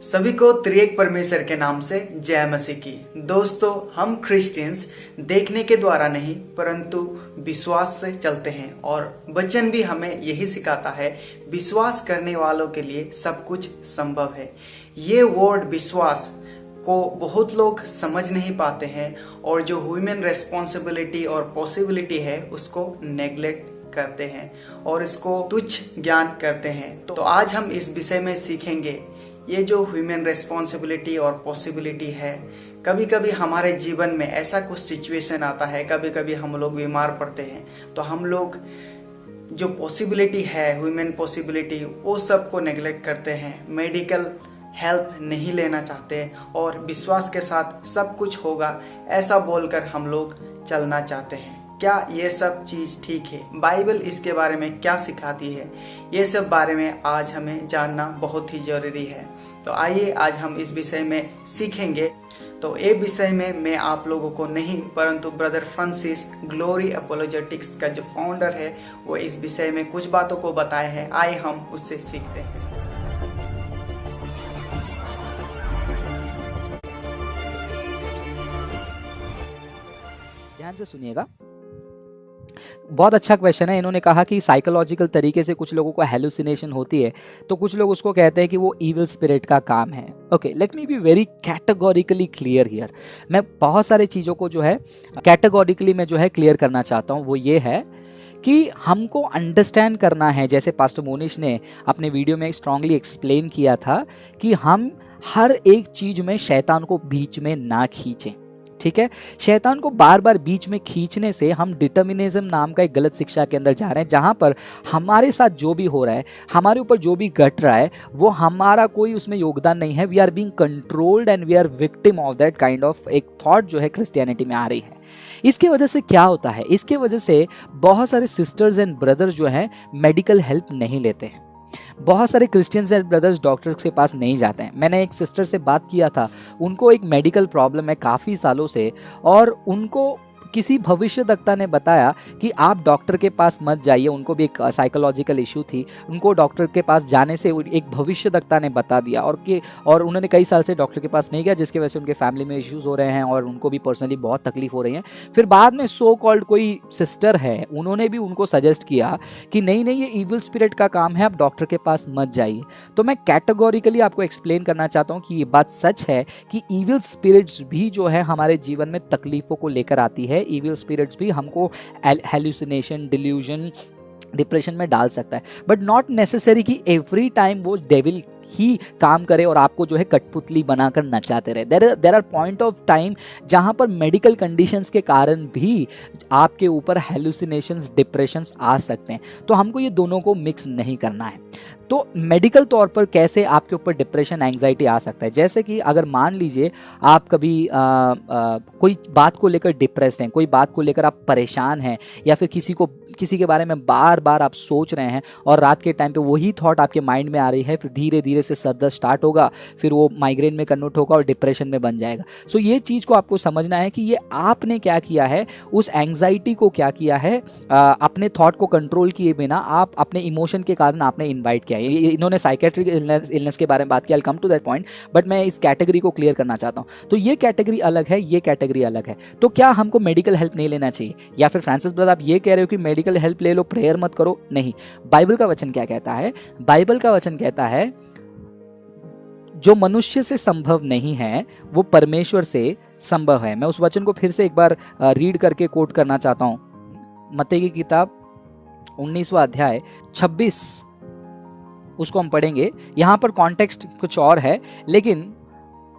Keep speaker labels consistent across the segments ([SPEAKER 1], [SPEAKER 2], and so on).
[SPEAKER 1] सभी को त्रिएक परमेश्वर के नाम से जय मसीह की। दोस्तों, हम क्रिश्चियंस देखने के द्वारा नहीं परंतु विश्वास से चलते हैं और वचन भी हमें यही सिखाता है, विश्वास करने वालों के लिए सब कुछ संभव है। ये वर्ड विश्वास को बहुत लोग समझ नहीं पाते हैं और जो ह्यूमन रेस्पॉन्सिबिलिटी और पॉसिबिलिटी है उसको नेग्लेक्ट करते हैं और इसको तुच्छ ज्ञान करते हैं। तो आज हम इस विषय में सीखेंगे, ये जो ह्यूमन रेस्पॉन्सिबिलिटी और पॉसिबिलिटी है, कभी कभी हमारे जीवन में ऐसा कुछ सिचुएशन आता है, कभी कभी हम लोग बीमार पड़ते हैं तो हम लोग जो पॉसिबिलिटी है, ह्यूमन पॉसिबिलिटी, वो सब को नेग्लेक्ट करते हैं, मेडिकल हेल्प नहीं लेना चाहते और विश्वास के साथ सब कुछ होगा ऐसा बोलकर हम लोग चलना चाहते हैं। क्या ये सब चीज़ ठीक है? बाइबल इसके बारे में क्या सिखाती है? ये सब बारे में आज हमें जानना बहुत ही जरूरी है। तो आइए आज हम इस विषय में सीखेंगे। तो ये विषय में मैं आप लोगों को नहीं परंतु ब्रदर फ्रांसिस ग्लोरी अपोलोजेटिक्स का जो फाउंडर है वो इस विषय में कुछ बातों को बताए हैं। आइए हम उससे सीखते हैं।
[SPEAKER 2] ध्यान से सुनिएगा, बहुत अच्छा क्वेश्चन है। इन्होंने कहा कि साइकोलॉजिकल तरीके से कुछ लोगों को हेलुसिनेशन होती है तो कुछ लोग उसको कहते हैं कि वो इविल स्पिरिट का काम है। Okay, let me be very categorically clear here. मैं बहुत सारी चीज़ों को जो है कैटेगोरिकली मैं जो है क्लियर करना चाहता हूँ। वो ये है कि हमको अंडरस्टैंड करना है, जैसे पास्टर मोनिश ने अपने वीडियो में स्ट्रांगली एक्सप्लेन किया था कि हम हर एक चीज़ में शैतान को बीच में ना खींचें। ठीक है, शैतान को बार बार बीच में खींचने से हम डिटर्मिनिज्म नाम का एक गलत शिक्षा के अंदर जा रहे हैं, जहां पर हमारे साथ जो भी हो रहा है, हमारे ऊपर जो भी घट रहा है, वो हमारा कोई उसमें योगदान नहीं है। We are being controlled and we are victim of that kind of एक थॉट जो है क्रिश्चियनिटी में आ रही है। इसके वजह से क्या होता है? इसके वजह से बहुत सारे सिस्टर्स एंड ब्रदर्स जो हैं मेडिकल हेल्प नहीं लेते हैं। बहुत सारे क्रिश्चियंस एंड ब्रदर्स डॉक्टर्स के पास नहीं जाते हैं। मैंने एक सिस्टर से बात किया था, उनको एक मेडिकल प्रॉब्लम है काफ़ी सालों से और उनको किसी भविष्यवक्ता ने बताया कि आप डॉक्टर के पास मत जाइए। उनको भी एक साइकोलॉजिकल इशू थी, उनको डॉक्टर के पास जाने से एक भविष्यवक्ता ने बता दिया और उन्होंने कई साल से डॉक्टर के पास नहीं गया, जिसकी वजह से उनके फैमिली में इश्यूज हो रहे हैं और उनको भी पर्सनली बहुत तकलीफ हो रही है। फिर बाद में सो कॉल्ड कोई सिस्टर है, उन्होंने भी उनको सजेस्ट किया कि नहीं ये इविल स्पिरिट का काम है, आप डॉक्टर के पास मत जाइए। तो मैं कैटेगोरिकली आपको एक्सप्लेन करना चाहता हूँ कि ये बात सच है कि इविल स्पिरिट्स भी जो है हमारे जीवन में तकलीफों को लेकर आती है। इविल स्पिरिट्स भी हमको हेलुसिनेशन, डिल्यूजन, डिप्रेशन में डाल सकता है, बट नॉट नेसेसरी कि एवरी टाइम वो डेविल ही काम करे और आपको जो है कठपुतली बनाकर नचाते रहे। There are point of time जहां पर मेडिकल कंडीशंस के कारण भी आपके ऊपर हेलुसिनेशंस, डिप्रेशंस आ सकते हैं। तो हमको ये दोनों को मिक्स नहीं करना है। तो मेडिकल तौर पर कैसे आपके ऊपर डिप्रेशन, एंग्जाइटी आ सकता है? जैसे कि अगर मान लीजिए आप कभी कोई बात को लेकर डिप्रेस्ड हैं, कोई बात को लेकर आप परेशान हैं, या फिर किसी के बारे में बार बार आप सोच रहे हैं और रात के टाइम पे वही थॉट आपके माइंड में आ रही है, फिर धीरे धीरे से सर दर्द स्टार्ट होगा, फिर वो माइग्रेन में कन्वर्ट होगा और डिप्रेशन में बन जाएगा। सो ये चीज़ को आपको समझना है कि ये आपने क्या किया है, उस एंग्जाइटी को क्या किया है, अपने थॉट को कंट्रोल किए बिना आप अपने इमोशन के कारण आपने इन्वाइट किया। इन्होंने साइकेट्रिक इलनेस के बारे में बात की, I will come to that point, but मैं इस कैटेगरी को क्लियर करना चाहता हूं। तो ये कैटेगरी अलग है, ये कैटेगरी अलग है। तो क्या हमको मेडिकल हेल्प नहीं लेना चाहिए? या फिर फ्रांसिस ब्रदर आप ये कह रहे हो कि मेडिकल हेल्प ले लो, प्रेयर मत करो? नहीं, बाइबल का वचन क्या कहता है? बाइबल का वचन कहता है जो मनुष्य से संभव नहीं है वो परमेश्वर से संभव है। मैं उस वचन को फिर से एक बार रीड करके कोट करना चाहता हूं। मत्ती की किताब 19वां अध्याय 26 उसको हम पढ़ेंगे। यहाँ पर कॉन्टेक्स्ट कुछ और है, लेकिन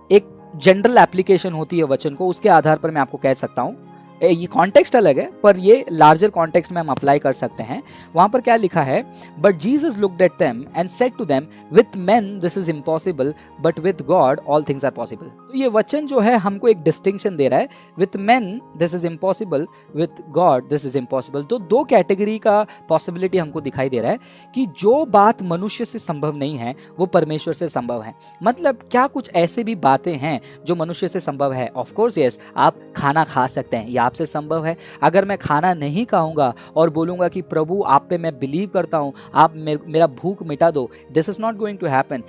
[SPEAKER 2] एक जनरल एप्लीकेशन होती है वचन को, उसके आधार पर मैं आपको कह सकता हूँ। ये कॉन्टेक्स्ट अलग है पर ये लार्जर कॉन्टेक्स्ट में हम अप्लाई कर सकते हैं। वहां पर क्या लिखा है? But Jesus looked at them and said to them, with men this is impossible but with God all things are possible. तो ये वचन जो है हमको एक डिस्टिंक्शन दे रहा है, with men this is impossible, with God this is impossible. तो दो कैटेगरी का पॉसिबिलिटी हमको दिखाई दे रहा है कि जो बात मनुष्य से संभव नहीं है वो परमेश्वर से संभव है। मतलब क्या कुछ ऐसे भी बातें हैं जो मनुष्य से संभव है? ऑफ कोर्स यस, आप खाना खा सकते हैं, या आपसे संभव है? अगर मैं खाना नहीं खाऊंगा और बोलूंगा कि प्रभु आप पे मैं बिलीव करता हूं, आप मेरा भूख मिटा दो, this is not going to happen.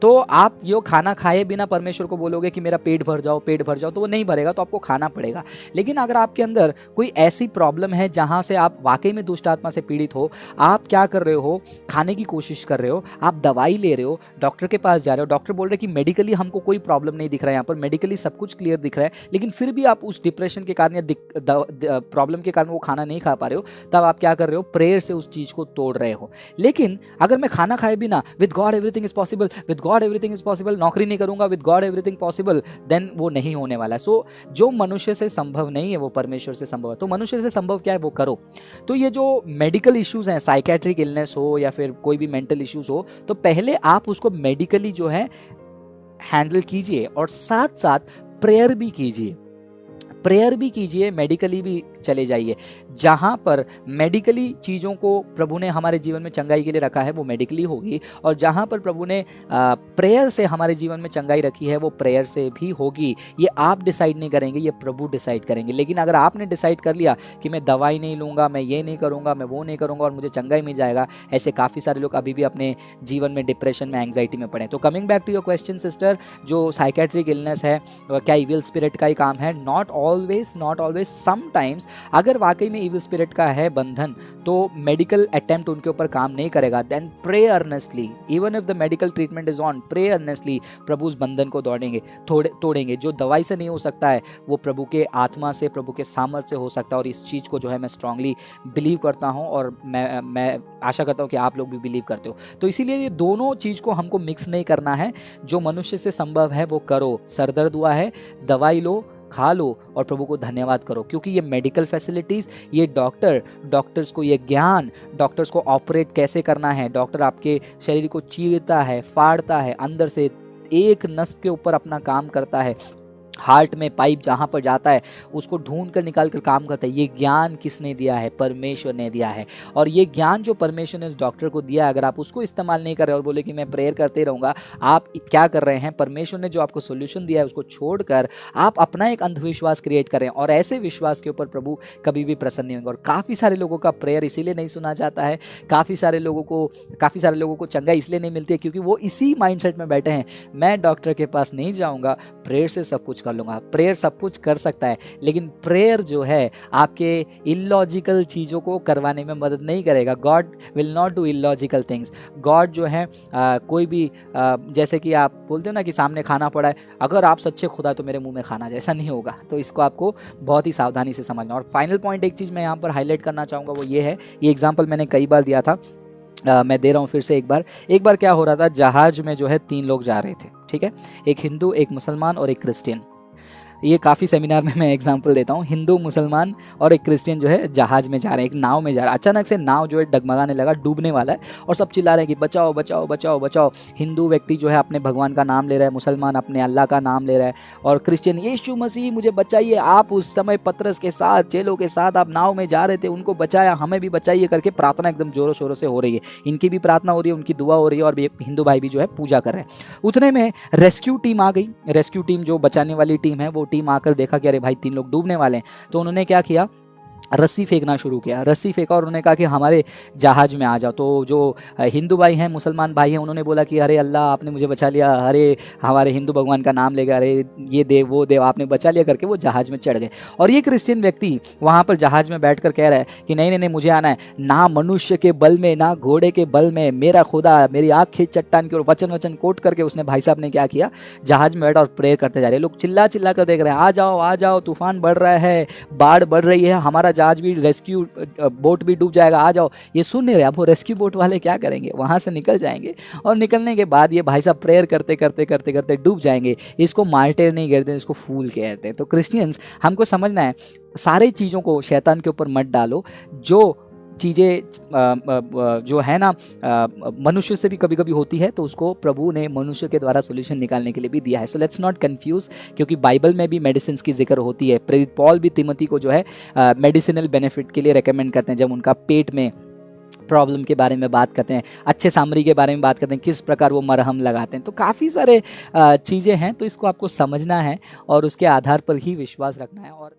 [SPEAKER 2] तो आप जो खाना खाए बिना परमेश्वर को बोलोगे कि मेरा पेट भर जाओ, पेट भर जाओ, तो वो नहीं भरेगा, तो आपको खाना पड़ेगा। लेकिन अगर आपके अंदर कोई ऐसी प्रॉब्लम है जहां से आप वाकई में दुष्ट आत्मा से पीड़ित हो, आप क्या कर रहे हो, खाने की कोशिश कर रहे हो, आप दवाई ले रहे हो, डॉक्टर के पास जा रहे हो, डॉक्टर बोल रहे हैं कि मेडिकली हमको कोई प्रॉब्लम नहीं दिख रहा है, यहाँ पर मेडिकली सब कुछ क्लियर दिख रहा है, लेकिन फिर भी आप उस डिप्रेशन के कारण या प्रॉब्लम के कारण वो खाना नहीं खा पा रहे हो, तब आप क्या कर रहे हो, प्रेयर से उस चीज को तोड़ रहे हो। लेकिन अगर मैं खाना खाए बिना with God everything is possible, with God everything is possible, नौकरी नहीं करूंगा, with God everything possible, then वो नहीं होने वाला है। सो जो मनुष्य से संभव नहीं है वो परमेश्वर से संभव है। तो मनुष्य से संभव क्या है, वो करो। तो ये जो मेडिकल इश्यूज हैं, साइकेट्रिक इलनेस हो या फिर कोई भी मेंटल इश्यूज हो, तो पहले आप उसको मेडिकली जो है हैंडल कीजिए और साथ साथ प्रेयर भी कीजिए। प्रेयर भी कीजिए, मेडिकली भी चले जाइए। जहाँ पर मेडिकली चीज़ों को प्रभु ने हमारे जीवन में चंगाई के लिए रखा है वो मेडिकली होगी, और जहाँ पर प्रभु ने प्रेयर से हमारे जीवन में चंगाई रखी है वो प्रेयर से भी होगी। ये आप डिसाइड नहीं करेंगे, ये प्रभु डिसाइड करेंगे। लेकिन अगर आपने डिसाइड कर लिया कि मैं दवाई नहीं लूँगा, मैं ये नहीं करूँगा, मैं वो नहीं करूँगा और मुझे चंगाई मिल जाएगा, ऐसे काफ़ी सारे लोग अभी भी अपने जीवन में डिप्रेशन में, एंग्जाइटी में पड़े। तो coming back to your question sister, जो साइकेट्रिक इलनेस है क्या इविल स्पिरिट का ही काम है? नॉट ऑलवेज, समटाइम्स अगर वाकई में इविल स्पिरिट का है बंधन, तो मेडिकल अटेम्प्ट उनके ऊपर काम नहीं करेगा। Then pray earnestly, even if the medical treatment is on, pray earnestly, प्रभु उस बंधन को तोड़ेंगे। जो दवाई से नहीं हो सकता है वो प्रभु के आत्मा से, प्रभु के सामर्थ्य से हो सकता है। और इस चीज़ को जो है मैं स्ट्रांगली बिलीव करता हूँ और मैं आशा करता हूँ कि आप लोग भी बिलीव करते हो। तो इसीलिए ये दोनों चीज़ को हमको मिक्स नहीं करना है। जो मनुष्य से संभव है वो करो। सरदर्द हुआ है, दवाई लो, खा लो और प्रभु को धन्यवाद करो, क्योंकि ये मेडिकल फैसिलिटीज़, ये डॉक्टर्स को ये ज्ञान, डॉक्टर्स को ऑपरेट कैसे करना है, डॉक्टर आपके शरीर को चीरता है, फाड़ता है, अंदर से एक नस के ऊपर अपना काम करता है, हार्ट में पाइप जहाँ पर जाता है उसको ढूंढ कर निकाल कर काम करता है। ये ज्ञान किसने दिया है? परमेश्वर ने दिया है। और ये ज्ञान जो परमेश्वर ने उस डॉक्टर को दिया है, अगर आप उसको इस्तेमाल नहीं कर रहे और बोले कि मैं प्रेयर करते रहूँगा, आप क्या कर रहे हैं? परमेश्वर ने जो आपको सोल्यूशन दिया है उसको छोड़कर आप अपना एक अंधविश्वास क्रिएट कर रहे हैं, और ऐसे विश्वास के ऊपर प्रभु कभी भी प्रसन्न नहीं होंगे। और काफ़ी सारे लोगों का प्रेयर इसीलिए नहीं सुना जाता है, काफ़ी सारे लोगों को चंगाई इसलिए नहीं मिलती है क्योंकि वो इसी माइंडसेट में बैठे हैं, मैं डॉक्टर के पास नहीं जाऊँगा, प्रेयर से सब कुछ कर लूँगा। प्रेयर सब कुछ कर सकता है, लेकिन प्रेयर जो है आपके इलॉजिकल चीज़ों को करवाने में मदद नहीं करेगा। God will not do illogical things. God जो है कोई भी जैसे कि आप बोलते हो ना कि सामने खाना पड़ा है, अगर आप सच्चे खुदा तो मेरे मुंह में खाना, जैसा नहीं होगा। तो इसको आपको बहुत ही सावधानी से समझना। और फाइनल पॉइंट एक चीज़ मैं यहाँ पर हाईलाइट करना चाहूँगा, वो ये है, ये एग्जाम्पल मैंने कई बार दिया था, मैं दे रहा हूँ फिर से एक बार क्या हो रहा था, जहाज में जो है 3 लोग जा रहे थे, ठीक है, एक हिंदू, एक मुसलमान और एक क्रिश्चियन। ये काफ़ी सेमिनार में मैं एग्जांपल देता हूँ। हिंदू, मुसलमान और एक क्रिश्चियन जो है जहाज में जा रहे हैं, एक नाव में जा रहा है। अचानक से नाव जो है डगमगाने लगा, डूबने वाला है, और सब चिल्ला रहे हैं कि बचाओ बचाओ बचाओ बचाओ। हिंदू व्यक्ति जो है अपने भगवान का नाम ले रहा है, मुसलमान अपने अल्लाह का नाम ले रहा है, और क्रिश्चियन यीशु मसीह मुझे बचाइए। आप उस समय पतरस के साथ, चेलों के साथ आप नाव में जा रहे थे, उनको बचाया, हमें भी बचाइए करके प्रार्थना एकदम जोरों शोरों से हो रही है। इनकी भी प्रार्थना हो रही है, उनकी दुआ हो रही है, और हिंदू भाई भी जो है पूजा कर रहे हैं। उतने में रेस्क्यू टीम आ गई। रेस्क्यू टीम जो बचाने वाली टीम है, वो टीम आकर देखा कि अरे भाई 3 लोग डूबने वाले हैं। तो उन्होंने क्या किया, रस्सी फेंकना शुरू किया। रस्सी फेंका और उन्होंने कहा कि हमारे जहाज में आ जाओ। तो जो हिंदू भाई हैं, मुसलमान भाई हैं, उन्होंने बोला कि अरे अल्लाह आपने मुझे बचा लिया, अरे हमारे हिंदू भगवान का नाम लेगा, अरे ये देव वो देव आपने बचा लिया करके वो जहाज में चढ़ गए। और ये क्रिश्चियन व्यक्ति वहाँ पर जहाज में बैठ कर कह रहा है कि नहीं नहीं नहीं, मुझे आना है, ना मनुष्य के बल में ना घोड़े के बल में, मेरा खुदा मेरी आँख खींच चट्टान की ओर, वचन कोट करके उसने भाई साहब ने क्या किया, जहाज में बैठा और प्रेयर करते जा रहे। लोग चिल्ला चिल्ला कर देख रहे हैं, आ जाओ, तूफान बढ़ रहा है, बाढ़ बढ़ रही है, हमारा जहाज भी, रेस्क्यू बोट भी डूब जाएगा, आ जाओ। ये सुन नहीं रहे। अब वो रेस्क्यू बोट वाले क्या करेंगे, वहाँ से निकल जाएंगे, और निकलने के बाद ये भाई साहब प्रेयर करते करते करते करते डूब जाएंगे। इसको मार्टिर नहीं कहते, इसको फूल कहते हैं। तो क्रिश्चियंस, हमको समझना है, सारी चीज़ों को शैतान के ऊपर मत डालो। जो चीज़ें जो है ना मनुष्य से भी कभी कभी होती है, तो उसको प्रभु ने मनुष्य के द्वारा सोल्यूशन निकालने के लिए भी दिया है। सो लेट्स नॉट कंफ्यूज, क्योंकि बाइबल में भी मेडिसिन की जिक्र होती है। प्रेरित पॉल भी तिमोथी को जो है मेडिसिनल बेनिफिट के लिए रेकमेंड करते हैं। जब उनका पेट में प्रॉब्लम के बारे में बात करते हैं, अच्छे सामरी के बारे में बात करते हैं, किस प्रकार वो मरहम लगाते हैं। तो काफ़ी सारे चीज़ें हैं, तो इसको आपको समझना है और उसके आधार पर ही विश्वास रखना है। और